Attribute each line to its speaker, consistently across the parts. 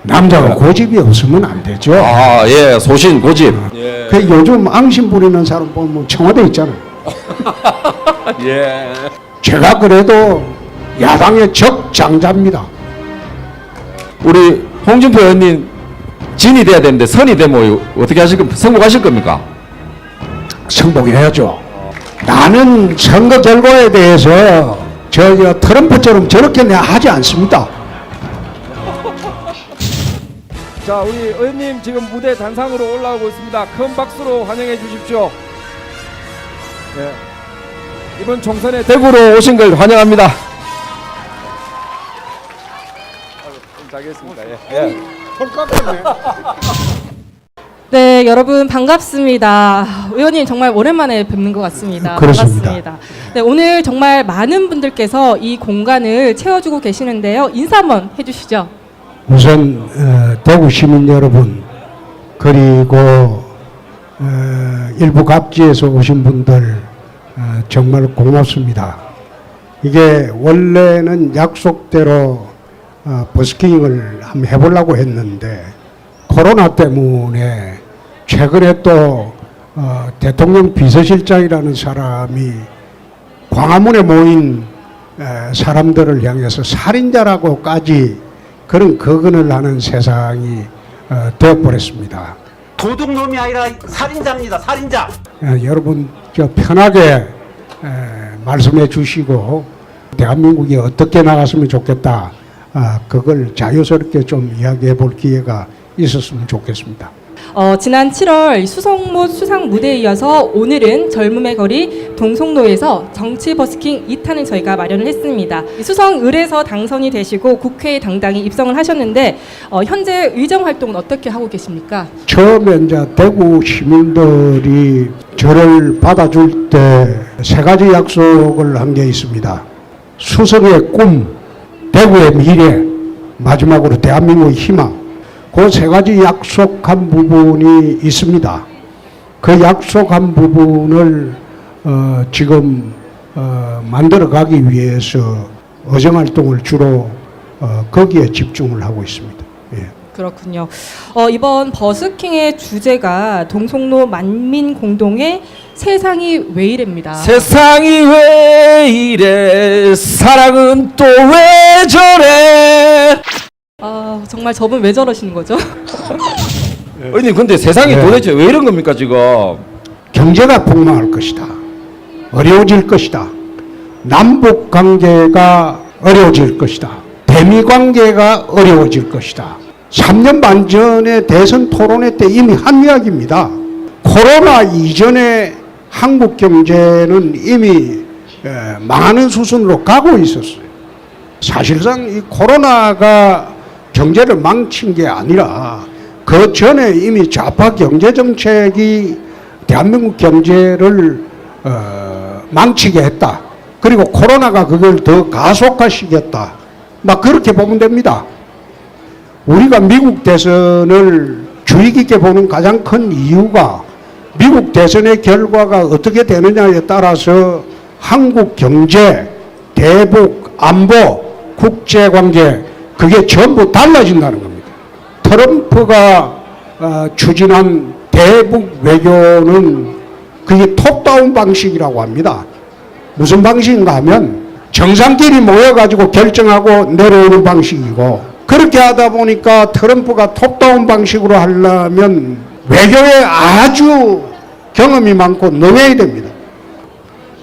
Speaker 1: 남자가 고집이 없으면 안 되죠.
Speaker 2: 아, 예, 소신, 고집. 예.
Speaker 1: 그 요즘 앙심 부리는 사람 보면 청와대 있잖아요.
Speaker 2: 예.
Speaker 1: 제가 그래도 야당의 적장자입니다.
Speaker 2: 우리 홍준표 의원님 진이 돼야 되는데 선이 되면 어떻게 하실 겁니까? 승복하실 겁니까?
Speaker 1: 승복해야죠. 나는 선거 결과에 대해서 저 트럼프처럼 저렇게 내가 하지 않습니다.
Speaker 3: 자, 우리 의원님 지금 무대 단상으로 올라오고 있습니다. 큰 박수로 환영해 주십시오. 네. 이번 총선에 대구로 오신 걸 환영합니다. 잘겠습니다. 예.
Speaker 4: 네, 여러분 반갑습니다. 의원님 정말 오랜만에 뵙는 것 같습니다.
Speaker 1: 그렇습니다.
Speaker 4: 반갑습니다. 네, 오늘 정말 많은 분들께서 이 공간을 채워주고 계시는데요. 인사 한번 해주시죠.
Speaker 1: 우선 대구 시민 여러분, 그리고 일부 각지에서 오신 분들 정말 고맙습니다. 이게 원래는 약속대로 버스킹을 한번 해보려고 했는데 코로나 때문에 최근에 또 대통령 비서실장이라는 사람이 광화문에 모인 사람들을 향해서 살인자라고까지 그런 거근을 하는 세상이 되어버렸습니다.
Speaker 5: 도둑놈이 아니라 살인자입니다. 살인자.
Speaker 1: 여러분 편하게 말씀해 주시고 대한민국이 어떻게 나갔으면 좋겠다. 그걸 자유스럽게 좀 이야기해 볼 기회가 있었으면 좋겠습니다.
Speaker 4: 지난 7월 수성못 수상 무대에 이어서 오늘은 젊음의 거리 동성로에서 정치 버스킹 2탄을 저희가 마련을 했습니다. 수성을에서 당선이 되시고 국회에 당당히 입성을 하셨는데 현재 의정 활동은 어떻게 하고 계십니까?
Speaker 1: 처음에 이제 대구 시민들이 저를 받아줄 때 세 가지 약속을 한 게 있습니다. 수성의 꿈, 대구의 미래, 마지막으로 대한민국의 희망. 그 세 가지 약속한 부분이 있습니다. 그 약속한 부분을 지금 만들어가기 위해서 의정활동을 주로 거기에 집중을 하고 있습니다. 예.
Speaker 4: 그렇군요. 이번 버스킹의 주제가 동성로 만민공동의 세상이 왜 이래입니다.
Speaker 3: 세상이 왜 이래? 사랑은 또 왜 저래?
Speaker 4: 정말 저분 왜 저러시는 거죠?
Speaker 3: 의원님 근데 세상이
Speaker 1: 네.
Speaker 3: 도대체 왜 이런 겁니까 지금?
Speaker 1: 경제가 폭망할 것이다. 어려워질 것이다. 남북 관계가 어려워질 것이다. 대미 관계가 어려워질 것이다. 3년 반 전에 대선 토론회 때 이미 한 이야기입니다. 코로나 이전에 한국 경제는 이미 망하는 수순으로 가고 있었어요. 사실상 이 코로나가 경제를 망친 게 아니라 그 전에 이미 좌파 경제 정책이 대한민국 경제를 망치게 했다. 그리고 코로나가 그걸 더 가속화시켰다. 막 그렇게 보면 됩니다. 우리가 미국 대선을 주의 깊게 보는 가장 큰 이유가 미국 대선의 결과가 어떻게 되느냐에 따라서 한국 경제, 대북, 안보, 국제관계 그게 전부 달라진다는 겁니다. 트럼프가 추진한 대북 외교는 그게 톱다운 방식이라고 합니다. 무슨 방식인가 하면 정상끼리 모여가지고 결정하고 내려오는 방식이고 그렇게 하다 보니까 트럼프가 톱다운 방식으로 하려면 외교에 아주 경험이 많고 능해야 됩니다.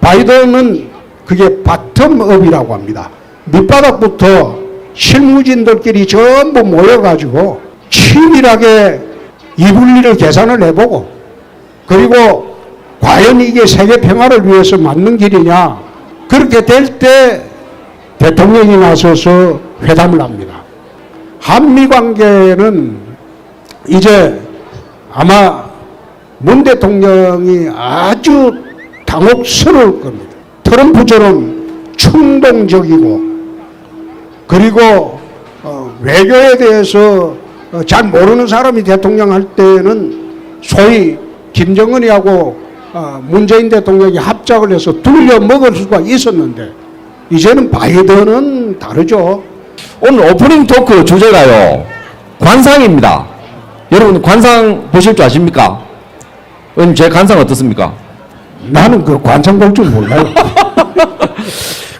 Speaker 1: 바이든은 그게 바텀업이라고 합니다. 밑바닥부터 실무진들끼리 전부 모여가지고 치밀하게 이분리를 계산을 해보고 그리고 과연 이게 세계 평화를 위해서 맞는 길이냐 그렇게 될 때 대통령이 나서서 회담을 합니다. 한미 관계는 이제 아마 문 대통령이 아주 당혹스러울 겁니다. 트럼프처럼 충동적이고 그리고 외교에 대해서 잘 모르는 사람이 대통령 할 때는 소위 김정은이하고 문재인 대통령이 합작을 해서 둘려 먹을 수가 있었는데 이제는 바이든은 다르죠.
Speaker 2: 오늘 오프닝 토크 주제가요. 관상입니다. 여러분 관상 보실 줄 아십니까? 의원님 제 관상 어떻습니까?
Speaker 1: 나는 그 관상 볼 줄 몰라요.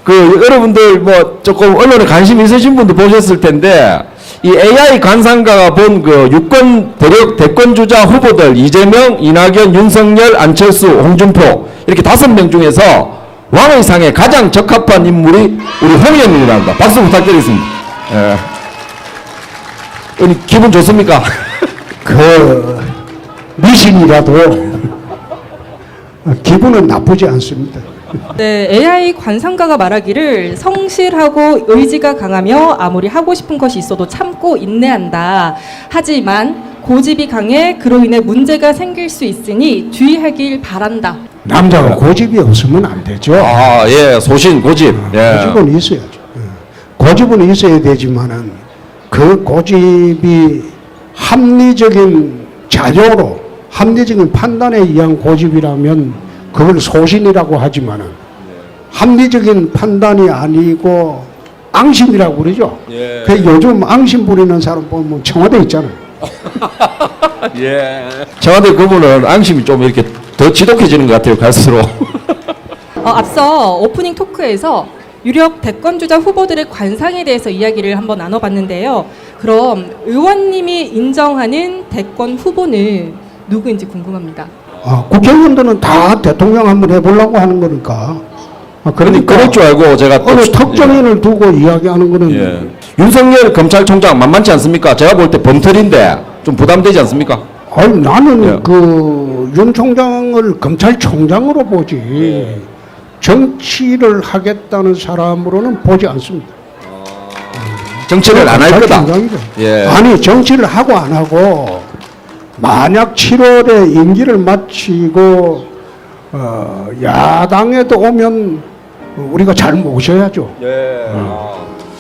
Speaker 2: 그 여러분들 뭐 조금 언론에 관심 있으신 분도 보셨을 텐데 이 AI 관상가가 본 그 유권 대권 주자 후보들 이재명, 이낙연, 윤석열, 안철수, 홍준표 이렇게 5명 중에서 왕의 상에 가장 적합한 인물이 우리 홍 의원님이랍니다. 박수 부탁드리겠습니다. 예. 의원님 기분 좋습니까?
Speaker 1: 그 미신이라도 기분은 나쁘지 않습니다.
Speaker 4: 네, AI 관상가가 말하기를 성실하고 의지가 강하며 아무리 하고 싶은 것이 있어도 참고 인내한다. 하지만 고집이 강해 그로 인해 문제가 생길 수 있으니 주의하길 바란다.
Speaker 1: 남자가 고집이 없으면 안 되죠.
Speaker 2: 아, 예, 소신, 고집. 예.
Speaker 1: 고집은 있어야죠. 고집은 있어야 되지만은 그 고집이 합리적인 자료로 합리적인 판단에 의한 고집이라면 그걸 소신이라고 하지만은 합리적인 판단이 아니고 앙심이라고 그러죠.
Speaker 2: 예.
Speaker 1: 그 요즘 앙심 부리는 사람 보면 청와대 있잖아요.
Speaker 2: 예. 청와대 그분은 앙심이 좀 이렇게 더 지독해지는 것 같아요, 갈수록.
Speaker 4: 앞서 오프닝 토크에서 유력 대권주자 후보들의 관상에 대해서 이야기를 한번 나눠봤는데요. 그럼 의원님이 인정하는 대권 후보는 누구인지 궁금합니다.
Speaker 1: 국회의원들은 다 대통령 한번 해보려고 하는 거니까. 그러니까
Speaker 2: 그럴 줄 알고 제가 또
Speaker 1: 어느 특정인을 두고 이야기하는 거는
Speaker 2: 예. 윤석열 검찰총장 만만치 않습니까? 제가 볼 때 범털인데 좀 부담되지 않습니까?
Speaker 1: 아니, 나는
Speaker 2: 예.
Speaker 1: 그 윤 총장을 검찰총장으로 보지 정치를 하겠다는 사람으로는 보지 않습니다.
Speaker 2: 정치를 안 할 거다.
Speaker 1: 검찰총장이죠.
Speaker 2: 예.
Speaker 1: 아니 정치를 하고 안 하고 만약 7월에 임기를 마치고 야당에도 오면 우리가 잘 모셔야죠.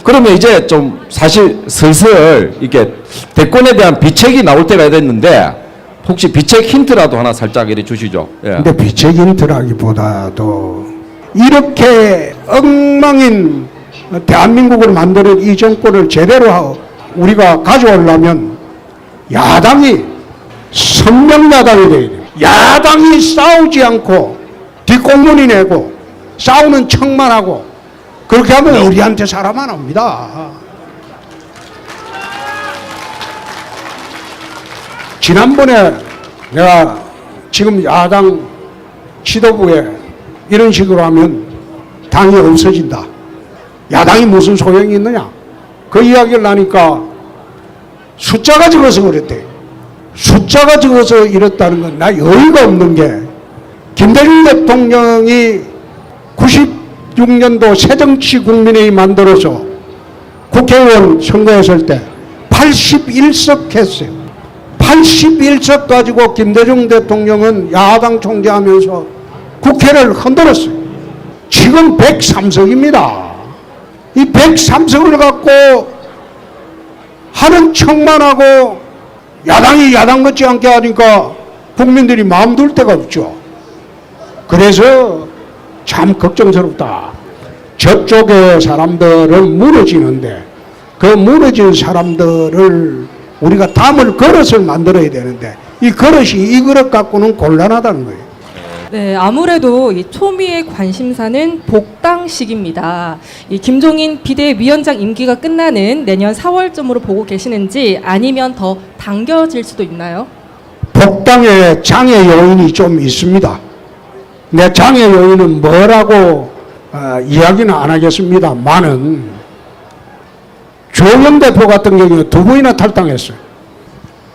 Speaker 2: 그러면 이제 좀 사실 슬슬 이렇게 대권에 대한 비책이 나올 때가 됐는데 혹시 비책 힌트라도 하나 살짝 이렇게 주시죠. 예.
Speaker 1: 근데 비책 힌트라기보다도 이렇게 엉망인 대한민국을 만드는 이 정권을 제대로 우리가 가져오려면 야당이 선명야당이 돼야 돼요. 야당이 싸우지 않고 뒷공문이 내고 싸우는 척만 하고 그렇게 하면 우리한테 사람 안 옵니다. 지난번에 내가 지금 야당 지도부에 이런 식으로 하면 당이 없어진다. 야당이 무슨 소용이 있느냐? 그 이야기를 하니까 숫자가 적어서 그랬대. 숫자가 적어서 이랬다는 건 나 여의가 없는 게 김대중 대통령이 96년도 새정치국민회의 만들어서 국회의원 선거했을 때 81석 했어요. 81석 가지고 김대중 대통령은 야당 총재하면서 국회를 흔들었어요. 지금 103석입니다. 이 103석을 갖고 하는 척만 하고 야당이 야당 같지 않게 하니까 국민들이 마음 둘 데가 없죠. 그래서 참 걱정스럽다. 저쪽의 사람들은 무너지는데 그 무너진 사람들을 우리가 담을 그릇을 만들어야 되는데 이 그릇이 이 그릇 갖고는 곤란하다는 거예요.
Speaker 4: 네, 아무래도 이 초미의 관심사는 복당식입니다. 이 김종인 비대위원장 임기가 끝나는 내년 4월쯤으로 보고 계시는지 아니면 더 당겨질 수도 있나요?
Speaker 1: 복당의 장애 요인이 좀 있습니다. 내 장애 요인은 뭐라고 이야기는 안 하겠습니다만은 조영 대표 같은 경우에 2번이나 탈당했어요.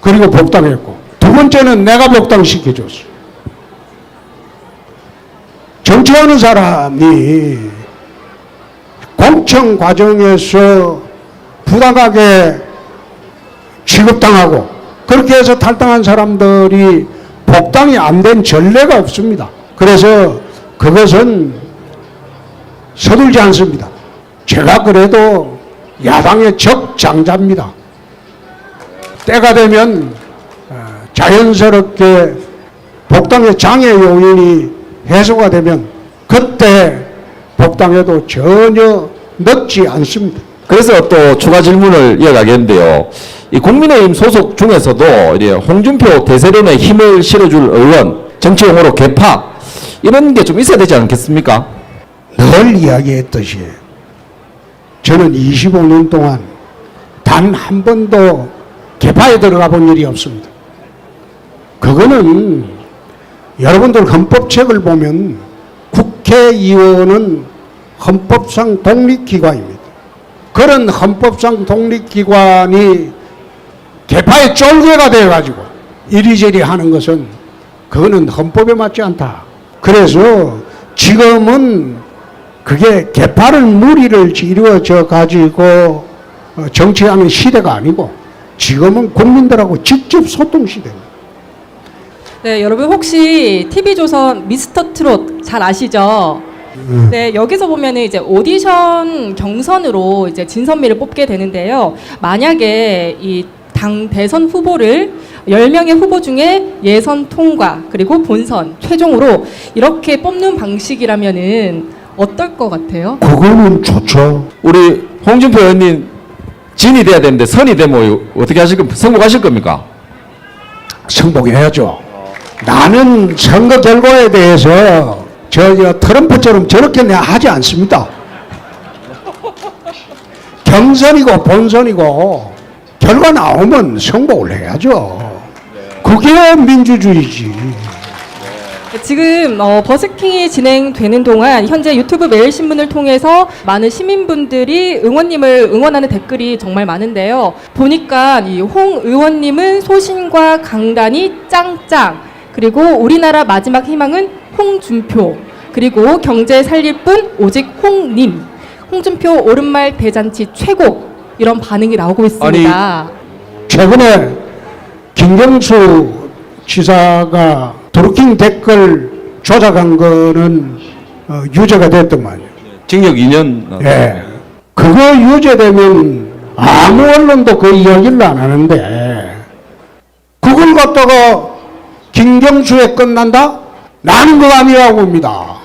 Speaker 1: 그리고 복당했고 두 번째는 내가 복당시켜줬어요. 정치하는 사람이 공천 과정에서 부당하게 취급당하고 그렇게 해서 탈당한 사람들이 복당이 안 된 전례가 없습니다. 그래서 그것은 서둘지 않습니다. 제가 그래도 야당의 적장자입니다. 때가 되면 자연스럽게 복당의 장애 요인이 해소가 되면 그때 복당해도 전혀 늦지 않습니다.
Speaker 2: 그래서 또 추가 질문을 이어가겠는데요. 이 국민의힘 소속 중에서도 이제 홍준표 대세론에 힘을 실어줄 의원, 정치 용어로 개파 이런 게 좀 있어야 되지 않겠습니까?
Speaker 1: 늘 이야기했듯이 저는 25년 동안 단 한 번도 개파에 들어가 본 일이 없습니다. 그거는 여러분들 헌법책을 보면 국회의원은 헌법상 독립기관입니다. 그런 헌법상 독립기관이 개파의 쫄개가 되어가지고 이리저리 하는 것은 그거는 헌법에 맞지 않다. 그래서 지금은 그게 개파를 무리를 이루어져 가지고 정치하는 시대가 아니고 지금은 국민들하고 직접 소통 시대입니다.
Speaker 4: 네, 여러분 혹시 TV조선 미스터 트롯 잘 아시죠? 네, 여기서 보면은 이제 오디션 경선으로 이제 진선미를 뽑게 되는데요. 만약에 이 당 대선 후보를 10명의 후보 중에 예선 통과 그리고 본선 최종으로 이렇게 뽑는 방식이라면은 어떨 것 같아요?
Speaker 1: 그거는 좋죠.
Speaker 2: 우리 홍준표 의원님 진이 돼야 되는데 선이 되면 어떻게 하실 겁니까? 승복하실 겁니까?
Speaker 1: 승복해야죠. 나는 선거 결과에 대해서 저 트럼프처럼 저렇게 내가 하지 않습니다. 경선이고 본선이고 결과 나오면 승복을 해야죠. 그게 민주주의지.
Speaker 4: 지금 버스킹이 진행되는 동안 현재 유튜브 매일신문을 통해서 많은 시민분들이 의원님을 응원하는 댓글이 정말 많은데요. 보니까 이 홍 의원님은 소신과 강단이 짱짱, 그리고 우리나라 마지막 희망은 홍준표, 그리고 경제 살릴 분 오직 홍님, 홍준표 옳은말 대잔치 최고, 이런 반응이 나오고 있습니다.
Speaker 1: 최근에 김경수 지사가 드루킹 댓글 조작한 거는 유죄가 됐더만요.
Speaker 2: 징역 2년.
Speaker 1: 예. 그거 유죄되면 아무 언론도 그 이야기를 안 하는데 그걸 갖다가 김경수에 끝난다? 나는 그거 아니라고 봅니다.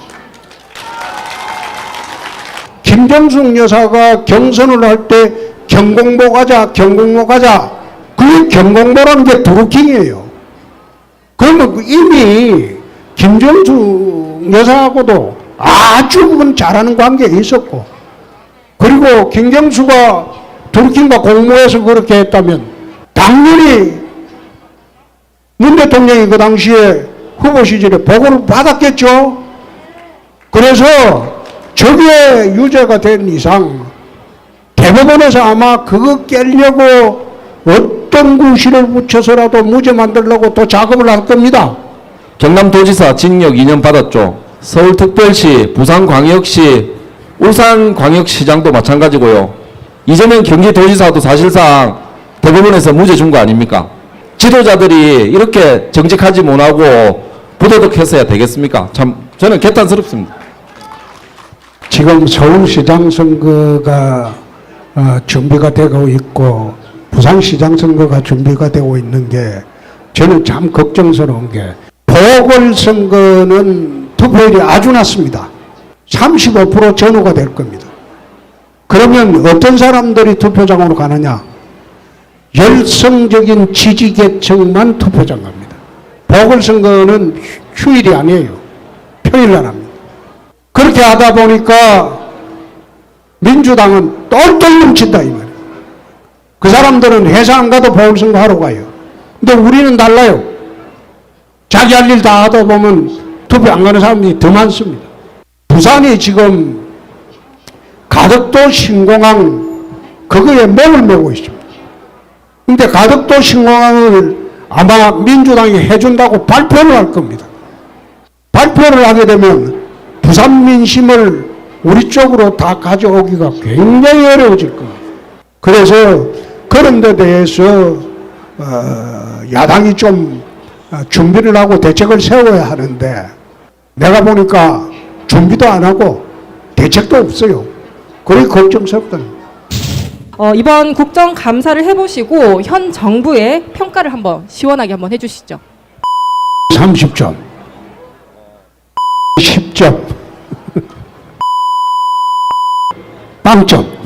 Speaker 1: 김정숙 여사가 경선을 할 때 경공모 가자, 경공모 가자. 그게 경공모라는 게 드루킹이에요. 그러면 이미 김정숙 여사하고도 아주 그건 잘하는 관계에 있었고, 그리고 김경수가 드루킹과 공모해서 그렇게 했다면 당연히 문 대통령이 그 당시에 후보 시절에 보고를 받았겠죠. 그래서 저게 유죄가 된 이상 대법원에서 아마 그거 깨려고 어떤 구실을 붙여서라도 무죄 만들려고 또 작업을 할 겁니다.
Speaker 2: 경남도지사 징역 2년 받았죠. 서울특별시, 부산광역시, 울산광역시장도 마찬가지고요. 이재명 경기도지사도 사실상 대법원에서 무죄 준 거 아닙니까? 지도자들이 이렇게 정직하지 못하고 부도덕했어야 되겠습니까? 참 저는 개탄스럽습니다.
Speaker 1: 지금 서울시장 선거가 준비가 되고 있고 부산시장 선거가 준비가 되고 있는 게 저는 참 걱정스러운 게 보궐선거는 투표율이 아주 낮습니다. 35% 전후가 될 겁니다. 그러면 어떤 사람들이 투표장으로 가느냐? 열성적인 지지계층만 투표장 갑니다. 보궐선거는 휴일이 아니에요. 평일날 합니다. 그렇게 하다 보니까 민주당은 똘똘 뭉친다 이 말이에요. 그 사람들은 회사 안 가도 보궐선거 하러 가요. 근데 우리는 달라요. 자기 할 일 다 하다 보면 투표 안 가는 사람이 더 많습니다. 부산이 지금 가덕도 신공항 그거에 목을 메고 있습니다. 근데 가덕도 신공항을 아마 민주당이 해준다고 발표를 할 겁니다. 발표를 하게 되면 부산 민심을 우리 쪽으로 다 가져오기가 굉장히 어려워질 겁니다. 그래서 그런 데 대해서 야당이 좀 준비를 하고 대책을 세워야 하는데 내가 보니까 준비도 안 하고 대책도 없어요. 그게 걱정스럽다는.
Speaker 4: 이번 국정감사를 해보시고 현 정부의 평가를 한번 시원하게 한번 해주시죠.
Speaker 1: 30점 10점 빵점